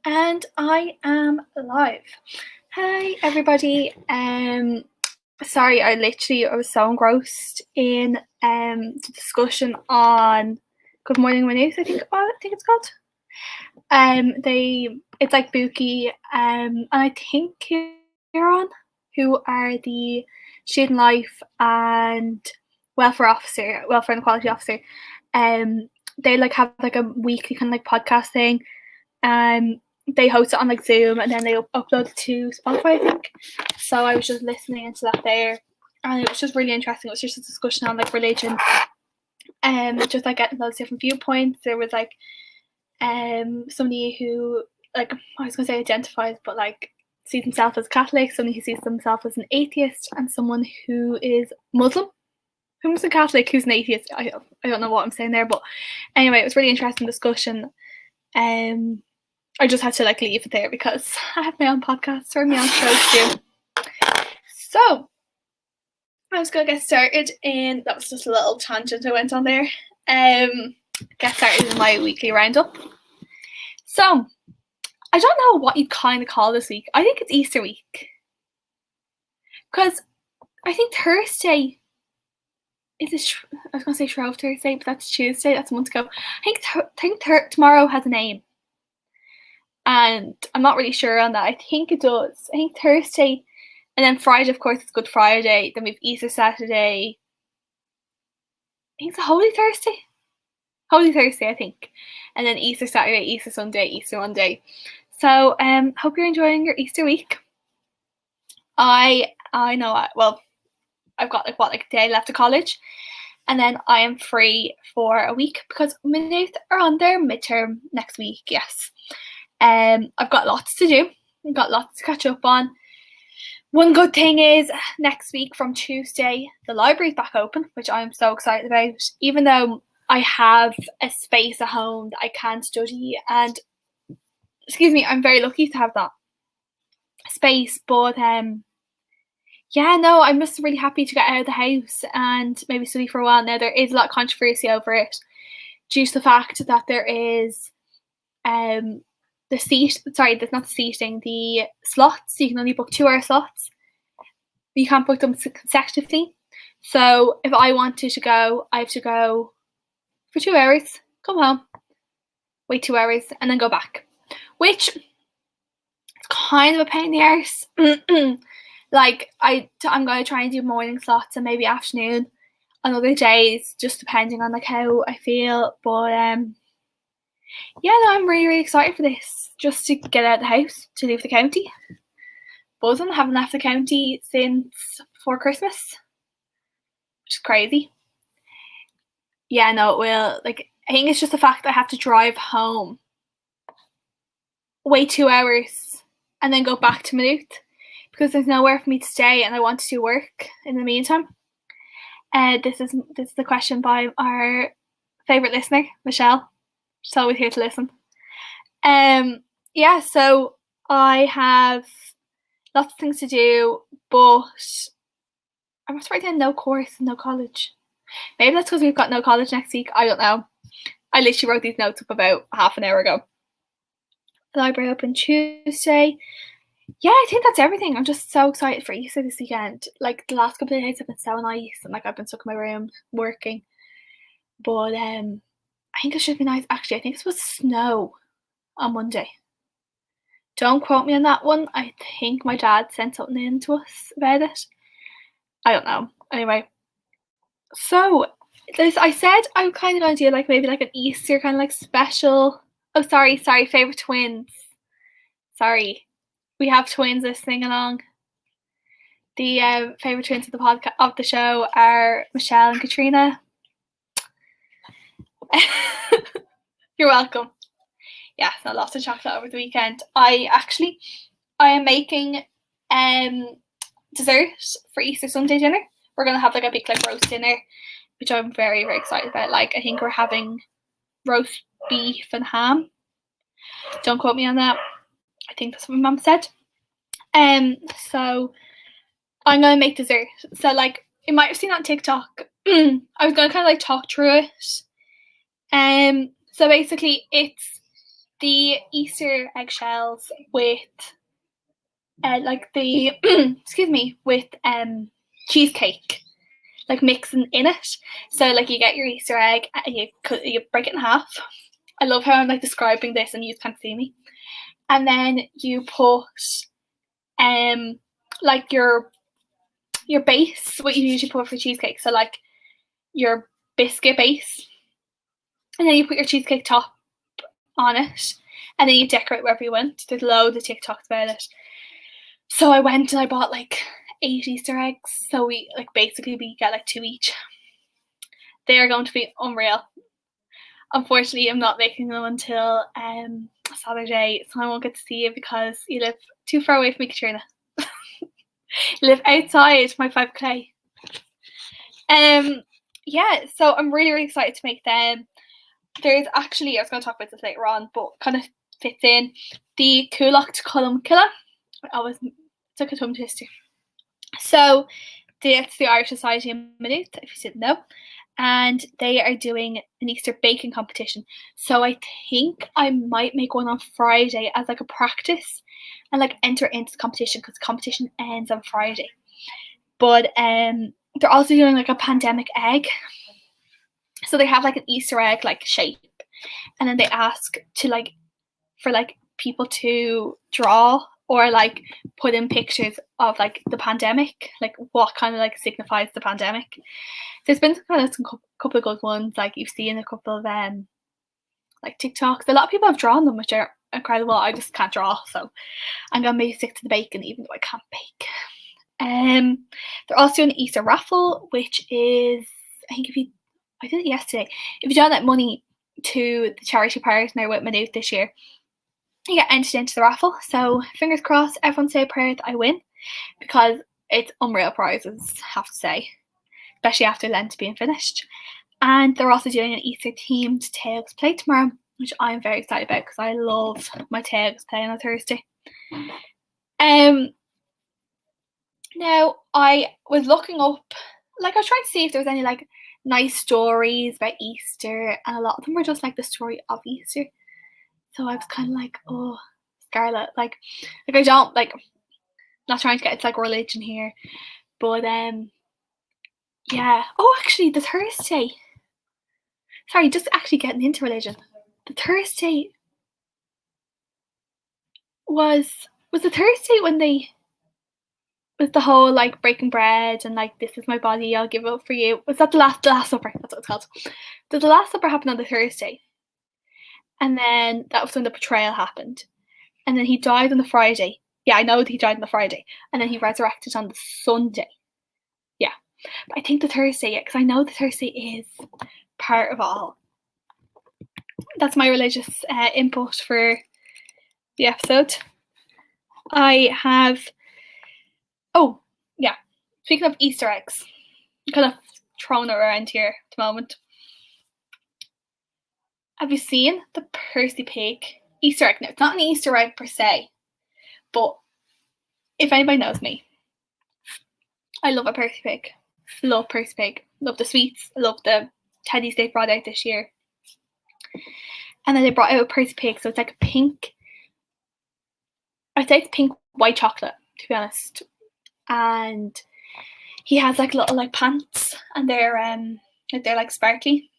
And I am live. Hey everybody. Sorry, I was so engrossed in the discussion on Good Morning Minute, I think it's called. It's like Buki, and I think Kieran, who are the student life and welfare and equality officer. They like have like a weekly kind of like podcast thing. They host it on like Zoom, and then they upload it to Spotify, I think. So I was just listening into that there, and it was just really interesting. It was just a discussion on like religion, just like getting those different viewpoints. There was like somebody who, like, I was gonna say identifies, but like sees himself as Catholic, somebody who sees himself as an atheist, and someone who is Muslim, who's a Catholic, who's an atheist. I don't know what I'm saying there, but anyway, it was really interesting discussion. I just had to like leave it there because I have my own podcast or my own show to do. So I was gonna get started, and that was just a little tangent I went on there. Get started in my weekly roundup. So I don't know what you'd kind of call this week. I think it's Easter week, because I think Thursday is I was gonna say Shrove Thursday, but that's Tuesday. That's a month ago. I think tomorrow has a name. And I'm not really sure on that. I think it does. I think Thursday, and then Friday, of course, it's Good Friday. Then we have Easter Saturday. I think it's a Holy Thursday. Holy Thursday, I think. And then Easter Saturday, Easter Sunday, Easter Monday. So, hope you're enjoying your Easter week. I know. Well, I've got like a day left of college, and then I am free for a week because Minute are on their midterm next week. Yes. I've got lots to do. I've got lots to catch up on. One good thing is next week from Tuesday, the library's back open, which I'm so excited about. Even though I have a space at home that I can study, and I'm very lucky to have that space. But I'm just really happy to get out of the house and maybe study for a while. Now there is a lot of controversy over it due to the fact that there is the slots. You can only book 2-hour slots. You can't book them consecutively. So if I wanted to go, I have to go for 2 hours, come home, wait 2 hours, and then go back. Which is kind of a pain in the arse. Like I'm going to try and do morning slots and maybe afternoon on other days, just depending on like how I feel. But I'm really, really excited for this, just to get out of the house, to leave the county. Buzzing, haven't left the county since before Christmas, which is crazy. Yeah, no, it will. Like, I think it's just the fact that I have to drive home, wait 2 hours, and then go back to Maynooth, because there's nowhere for me to stay, and I want to do work in the meantime. This is the question by our favourite listener, Michelle. She's always here to listen. So I have lots of things to do, but I must write down no course, no college. Maybe that's because we've got no college next week. I don't know. I literally wrote these notes up about half an hour ago. The library open Tuesday. Yeah, I think that's everything. I'm just so excited for Easter this weekend. Like, the last couple of days have been so nice, and like I've been stuck in my room working. But I think it should be nice. Actually, I think it's supposed to snow on Monday. Don't quote me on that one. I think my dad sent something in to us about it. I don't know. Anyway, so I said I'm kind of going to do like maybe like an Easter kind of like special. Oh, sorry, favourite twins. Sorry, we have twins listening along. The favourite twins of the podcast of the show are Michelle and Katrina. You're welcome. Yeah, so lots of chocolate over the weekend. I am making dessert for Easter Sunday dinner. We're gonna have like a big like roast dinner, which I'm very, very excited about. Like, I think we're having roast beef and ham. Don't quote me on that. I think that's what my mum said. So I'm gonna make dessert. So like, you might have seen on TikTok. I was gonna kind of like talk through it. So basically, it's the Easter eggshells with like the excuse me, with cheesecake, like mixing in it. So like you get your Easter egg and you break it in half. I love how I'm like describing this and you can't see me. And then you put like your base, what you usually put for cheesecake. So like your biscuit base, and then you put your cheesecake top on it, and then you decorate wherever you want. There's loads of TikToks about it. So I went and I bought like 8 Easter eggs. So we get like 2 each. They are going to be unreal. Unfortunately, I'm not making them until Saturday, so I won't get to see you because you live too far away from me, Katrina. You live outside my 5k. Yeah, so I'm really, really excited to make them. There's actually, I was going to talk about this later on, but kind of fits in, the Coolocht Column Killer. I always took a tongue twister. So it's the Irish Society in Maynooth, if you didn't know, and they are doing an Easter baking competition. So I think I might make one on Friday as like a practice and like enter into the competition, because the competition ends on Friday. But they're also doing like a pandemic egg. So they have like an Easter egg like shape, and then they ask to like for like people to draw or like put in pictures of like the pandemic, like what kind of like signifies the pandemic. There's been some couple of good ones, like you've seen a couple of like TikToks. A lot of people have drawn them, which are incredible. I just can't draw, so I'm gonna maybe stick to the baking, even though I can't bake. They're also doing an Easter raffle, which is, I think I did it yesterday. If you donate money to the charity partner with Maynooth this year, you get entered into the raffle. So fingers crossed, everyone say a prayer that I win, because it's unreal prizes, I have to say, especially after Lent being finished. And they're also doing an Easter themed Tails play tomorrow, which I'm very excited about because I love my Tails play on a Thursday. Now I was looking up, like I was trying to see if there was any like nice stories about Easter, and a lot of them were just like the story of Easter. So I was kind of like, oh, Scarlett, like I don't like, not trying to get into like religion here, but yeah. Oh, actually, the Thursday. Sorry, just actually getting into religion. The Thursday was the Thursday when they was the whole like breaking bread and like, this is my body, I'll give it up for you. Was that the last supper? That's what it's called. Did the last supper happen on the Thursday? And then that was when the betrayal happened. And then he died on the Friday. Yeah, I know that he died on the Friday. And then he resurrected on the Sunday. Yeah. But I think the Thursday, yeah, because I know the Thursday is part of all. That's my religious input for the episode. I have, oh, yeah. Speaking of Easter eggs, I'm kind of throwing it around here at the moment. Have you seen the Percy Pig Easter egg? Now, it's not an Easter egg per se, but if anybody knows me, I love a Percy Pig. Love Percy Pig. Love the sweets. I love the teddies they brought out this year. And then they brought out a Percy Pig, so it's like a pink, I'd say it's pink white chocolate, to be honest. And he has like little like pants, and they're like sparkly.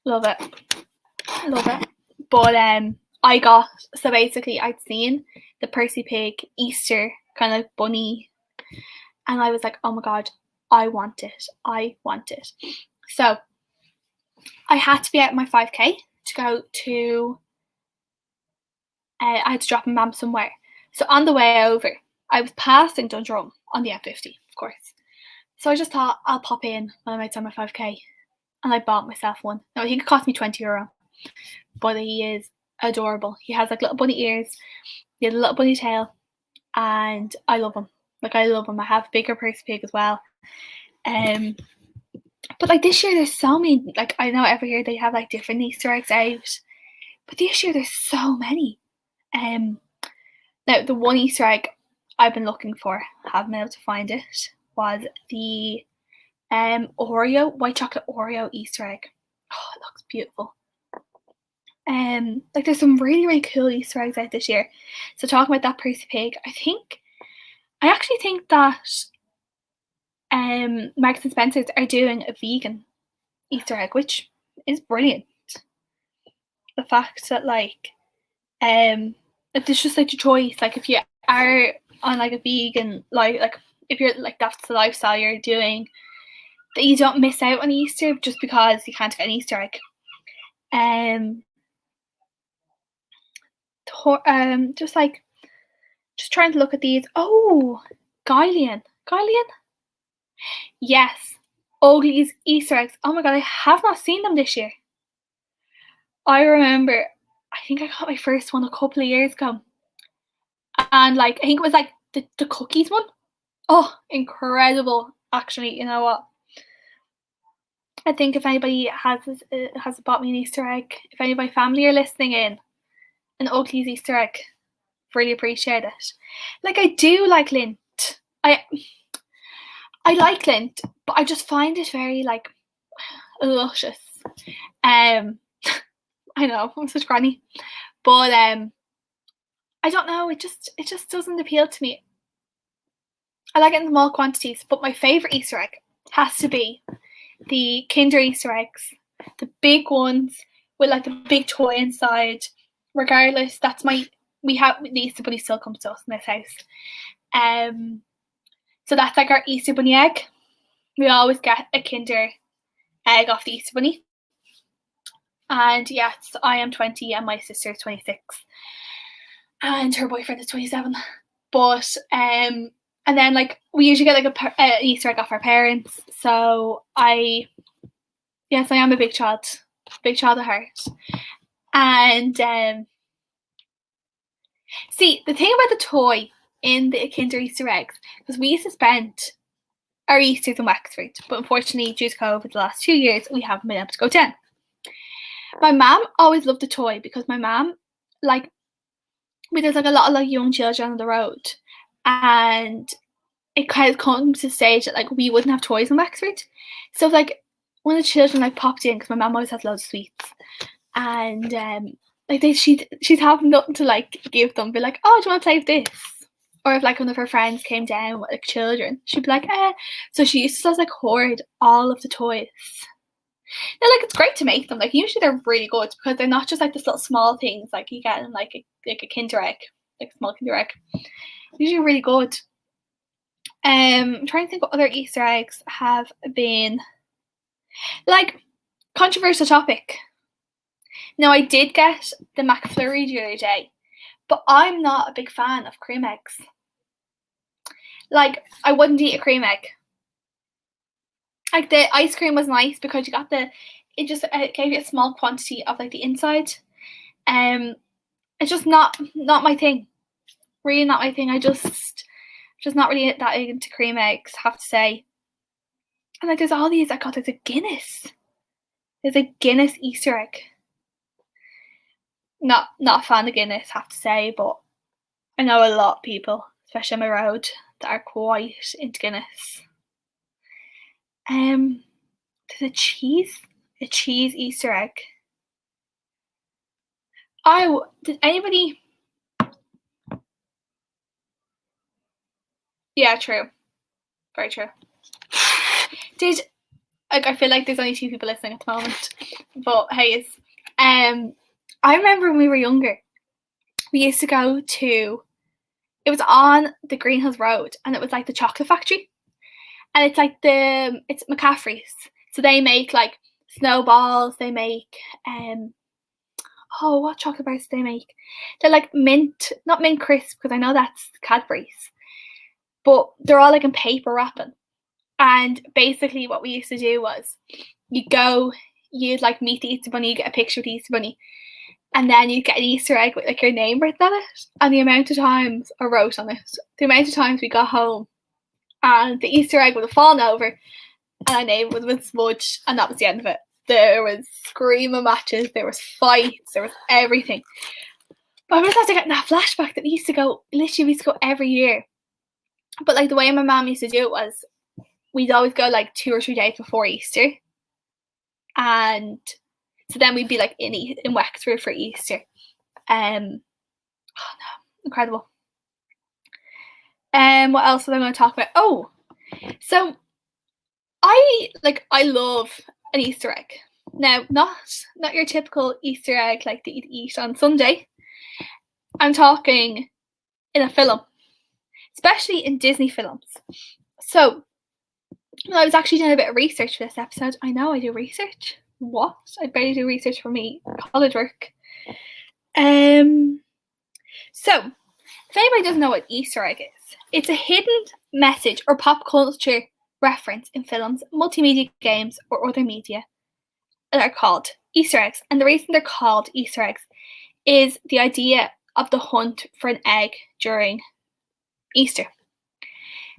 Love it. Love it. But I got, so basically I'd seen the Percy Pig Easter kind of bunny, and I was like, oh my god, I want it. I want it. So I had to be at my 5k to go to, I had to drop my mum somewhere. So on the way over, I was passing Dundrum on the M50, of course. So I just thought, I'll pop in when I'm outside my 5k. And I bought myself one. Now, I think it cost me €20. But he is adorable. He has like little bunny ears. He has a little bunny tail. And I love him. Like, I love him. I have a bigger Percy Pig as well. But like this year, there's so many. Like, I know every year they have like different Easter eggs out. But this year, there's so many. Now, the one Easter egg I've been looking for, haven't been able to find it, was the Oreo, white chocolate Oreo Easter egg. Oh, it looks beautiful. Like there's some really, really cool Easter eggs out this year. So talking about that Percy Pig, I actually think that Marks and Spencer's are doing a vegan Easter egg, which is brilliant. The fact that if there's just like a choice, like if you are on like a vegan like if you're like that's the lifestyle you're doing, that you don't miss out on Easter just because you can't get an Easter egg. Just trying to look at these. Oh, Guilean. Yes, Oakley's Easter eggs. Oh my god, I have not seen them this year. I remember, I think I got my first one a couple of years ago, and like I think it was like the cookies one. Oh, incredible! Actually, you know what? I think if anybody has bought me an Easter egg, if any of my family are listening in, an Oakley's Easter egg, really appreciate it. Like I do like Lint. I like Lint, but I just find it very like luscious. I know I'm such granny, but I don't know. It just doesn't appeal to me. I like it in small quantities, but my favorite Easter egg has to be the Kinder Easter eggs, the big ones with like the big toy inside. Regardless, we have the Easter Bunny still comes to us in this house. So that's like our Easter Bunny egg. We always get a Kinder egg off the Easter Bunny. And yes, I am 20 and my sister is 26. And her boyfriend is 27. But and then like we usually get like an Easter egg off our parents. So I am a big child at heart. And see, the thing about the toy in the Kinder Easter eggs, because we used to spend our Easters in Wexford, but unfortunately due to COVID the last 2 years we haven't been able to go down. My mum always loved the toy because my mum, like, there's like a lot of like young children on the road, and it kind of comes to the stage that like we wouldn't have toys in Wexford. So like when the children like popped in, because my mum always has loads of sweets, and like she'd have nothing to like give them, be like, oh, do you want to play with this? Or if like one of her friends came down with like children, she'd be like, eh. So she used to just like hoard all of the toys. And like it's great to make them. Like usually they're really good because they're not just like this little small things like you get in like a Kinder egg, like a small Kinder egg. Usually really good. I'm trying to think what other Easter eggs have been. Like, controversial topic. Now I did get the McFlurry the other day, but I'm not a big fan of cream eggs. Like, I wouldn't eat a cream egg. Like, the ice cream was nice because you got it gave you a small quantity of like the inside. It's just not my thing. Really not my thing. I just not really that into cream eggs, have to say. And like there's all these, there's a Guinness. There's a Guinness Easter egg. Not a fan of Guinness, have to say, but I know a lot of people, especially on my road, that are quite into Guinness. There's a cheese Easter egg. Did anybody? Yeah, true. Very true. I feel like there's only 2 people listening at the moment, but hey, I remember when we were younger, we used to go to, it was on the Green Hills Road, and it was like the chocolate factory, and it's like it's McCaffrey's, so they make like snowballs, they make what chocolate bars do they make? They're like not mint crisp, because I know that's Cadbury's, but they're all like in paper wrapping. And basically what we used to do was you'd like meet the Easter Bunny, you get a picture of the Easter Bunny, and then you'd get an Easter egg with like your name written on it, and the amount of times I wrote on it, the amount of times we got home and the Easter egg would have fallen over and our name would have been smudged, and that was the end of it. There was screaming matches, there was fights, there was everything. But I remember getting that flashback that we used to go every year. But like the way my mum used to do it was, we'd always go like 2 or 3 days before Easter, and So then we'd be like in Wexford for Easter. Oh no, incredible. What else was I going to talk about? Oh, so I love an Easter egg. Now, not your typical Easter egg like that you'd eat on Sunday. I'm talking in a film, especially in Disney films. So, I was actually doing a bit of research for this episode. I know I do research. What? I barely do research for me college work. So, if anybody doesn't know what Easter egg is, it's a hidden message or pop culture reference in films, multimedia games, or other media that are called Easter eggs. And the reason they're called Easter eggs is the idea of the hunt for an egg during Easter.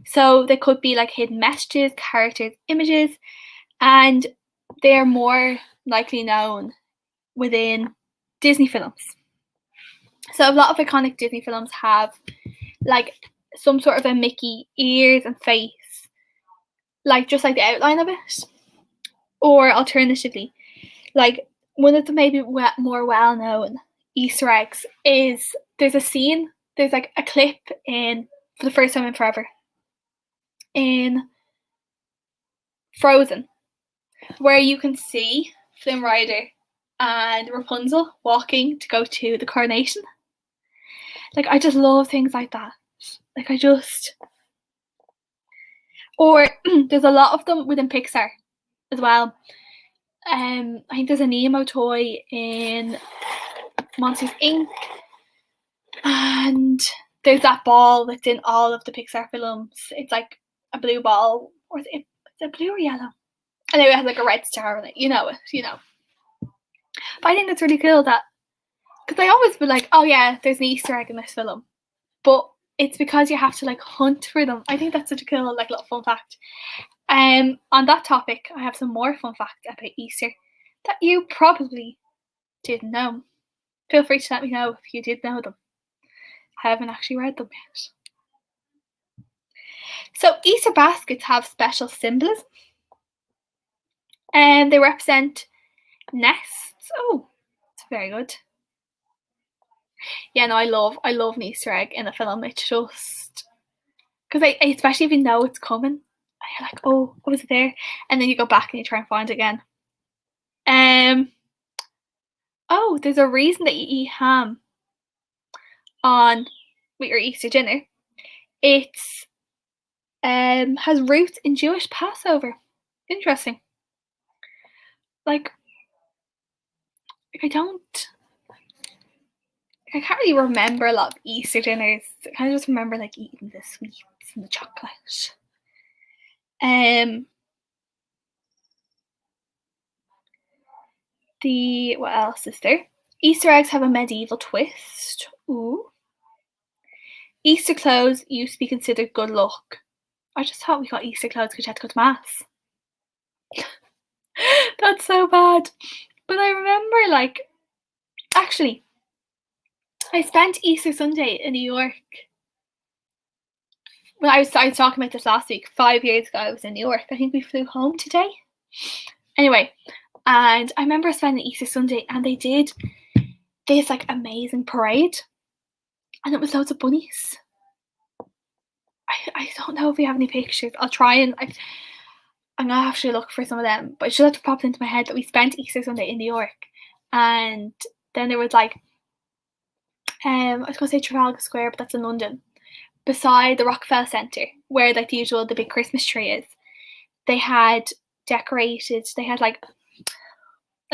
So they could be like hidden messages, characters, images, and they're more likely known within Disney films. So a lot of iconic Disney films have like some sort of a Mickey ears and face, like just like the outline of it. Or alternatively, like one of the maybe more well-known Easter eggs is there's like a clip in For the First Time in Forever in Frozen where you can see Flynn Rider and Rapunzel walking to go to the coronation. Like, I just love things like that. Like, or there's a lot of them within Pixar as well. I think there's a Nemo toy in Monsters Inc. And there's that ball that's in all of the Pixar films. It's like a blue ball. Or is it blue or yellow? Anyway, it has like a red star on it. You know. But I think that's really cool that, because I always be like, oh yeah, there's an Easter egg in this film. But it's because you have to like hunt for them. I think that's such a cool like little fun fact. On that topic, I have some more fun facts about Easter that you probably didn't know. Feel free to let me know if you did know them. I haven't actually read them yet. So Easter baskets have special symbolism. And they represent nests. Oh, it's very good. Yeah, no, I love an Easter egg in a film. It's just because especially if you know it's coming, you're like, oh, was it there? And then you go back and you try and find it again. Oh, there's a reason that you eat ham with your Easter dinner. It's has roots in Jewish Passover. Interesting. Like I can't really remember a lot of Easter dinners. I kind of just remember like eating the sweets and the chocolate. What else is there? Easter eggs have a medieval twist. Ooh. Easter clothes used to be considered good luck. I just thought we got Easter clothes because you had to go to mass. That's so bad. But I remember actually, I spent Easter Sunday in New York. Well, I was talking about this last week. 5 years ago, I was in New York. I think we flew home today. Anyway, and I remember spending Easter Sunday, and they did this like amazing parade, and it was loads of bunnies. I don't know if we have any pictures. I'll try and I'm gonna have to look for some of them, but it should have to pop into my head that we spent Easter Sunday in New York, and then there was I was gonna say Trafalgar Square, but that's in London. Beside the Rockefeller Centre, where the big Christmas tree is, they had decorated. They had like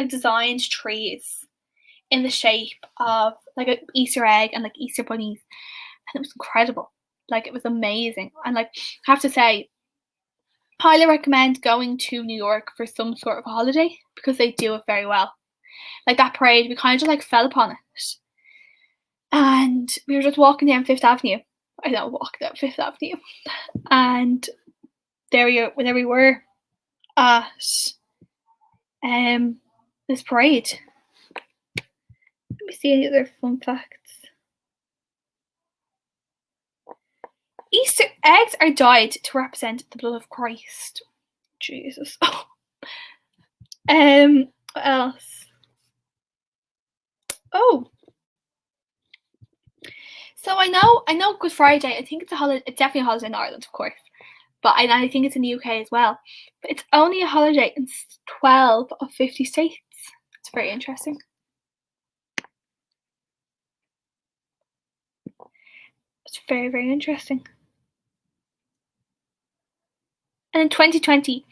designed trees in the shape of like an Easter egg and like Easter bunnies, and it was incredible. Like it was amazing, and I have to say, highly recommend going to New York for some sort of holiday because they do it very well. Like that parade, we kind of just fell upon it, and we were just walking down Fifth Avenue. I don't walk down Fifth Avenue, and there we were at this parade. Let me see any other fun facts. Easter eggs are dyed to represent the blood of Christ. Jesus. What else? Oh, so I know Good Friday. I think it's a holiday. It's definitely a holiday in Ireland, of course, but I think it's in the UK as well. But it's only a holiday in 12 of 50 states. It's very interesting. It's very, very interesting. And in 2020,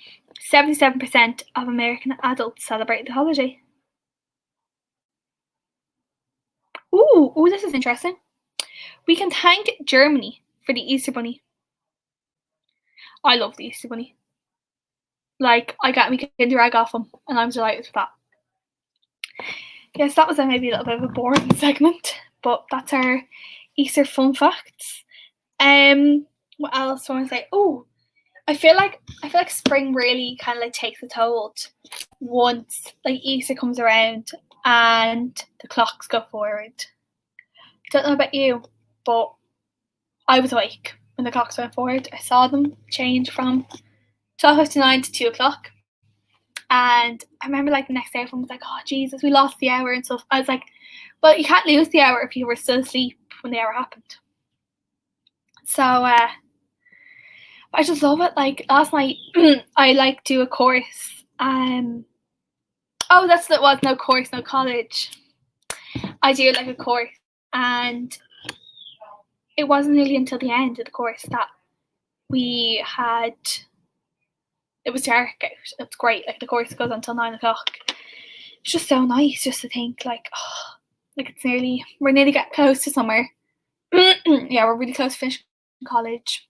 77% of American adults celebrate the holiday. Ooh, this is interesting. We can thank Germany for the Easter Bunny. I love the Easter Bunny. Like, I got me Kinder Egg off him, and I'm delighted with that. Yes, that was maybe a little bit of a boring segment, but that's our Easter fun facts. What else do I want to say? Oh, I feel like spring really kind of like takes its hold once like Easter comes around and the clocks go forward. Don't know about you, but I was awake when the clocks went forward. I saw them change from 12:59 to 2 o'clock. And I remember like the next day everyone was like, oh Jesus, we lost the hour and stuff. I was like, well, you can't lose the hour if you were still asleep when the hour happened. So I just love it. Like last night I like do a course. Oh, that's what it was. No course, no college. I do like a course, and it wasn't really until the end of the course that we had. It was dark out. It's great. Like the course goes until 9 o'clock. It's just so nice just to think like, oh, like we're nearly getting close to summer. Yeah, we're really close to finishing college.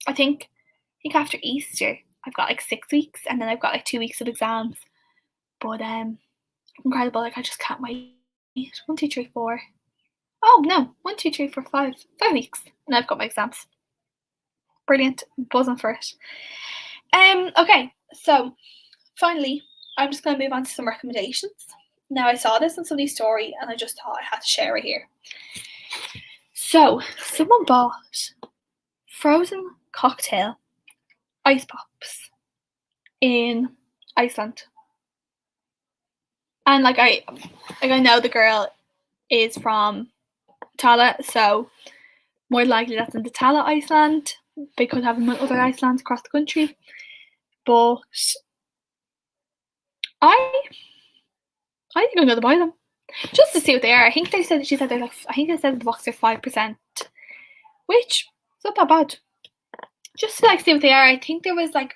I think after Easter I've got like 6 weeks, and then I've got like 2 weeks of exams. But incredible. Like I just can't wait. 1, 2, 3, 4. Oh no, 1, 2, 3, 4, 5. 5 weeks, and I've got my exams. Brilliant. Buzzing for it. Okay, so finally, I'm just going to move on to some recommendations. Now, I saw this on somebody's story, and I just thought I had to share it here. So, someone bought frozen cocktail ice pops in Iceland, and like I know the girl is from Tala, so more likely that's in the Tala Iceland. They could have other Icelands across the country, but I think I'm gonna buy them just to see what they are. I think they said they're like. I think they said the box are 5%, which is not that bad. Just to like see what they are. I think there was like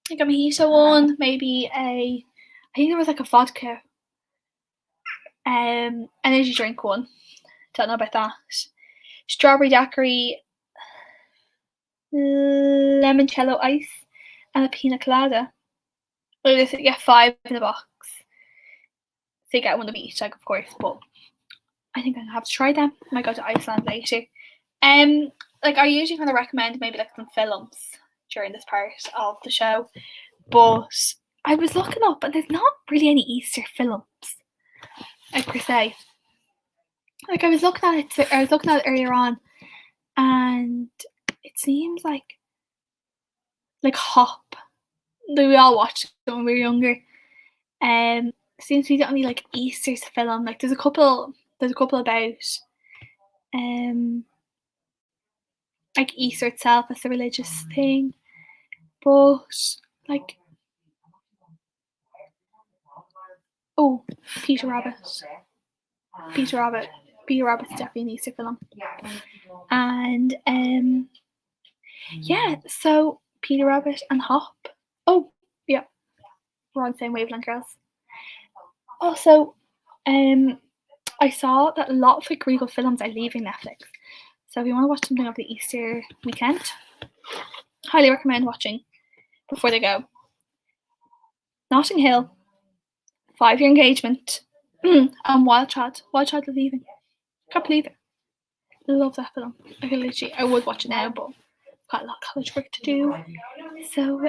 a mojito one, maybe I think there was like a vodka, energy drink one. Don't know about that. Strawberry daiquiri, limoncello ice, and a pina colada. Well, you get 5 in the box. So you get one of each, like of course, but I think I'm gonna have to try them. I might go to Iceland later. Like I usually kind of recommend maybe like some films during this part of the show, but I was looking up and there's not really any Easter films, like per se. Like I was looking at it earlier on, and it seems like Hop that we all watched when we were younger. Seems to be the only like Easter film. Like there's a couple about like Easter itself as a religious thing, but like Peter Rabbit's definitely an Easter film, and yeah, so Peter Rabbit and Hop. Oh yeah, we're on the same wavelength, girls. Also, I saw that a lot of like Regal films are leaving Netflix. So if you want to watch something over the Easter weekend, highly recommend watching before they go. Notting Hill, 5-Year Engagement, and Wild Child. Wild Child is leaving. Can't believe it. I love that film. I would watch it now, but I've got a lot of college work to do. So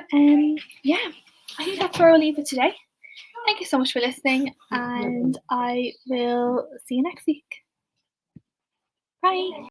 yeah, I think that's where I'll leave it today. Thank you so much for listening, and I will see you next week. Bye.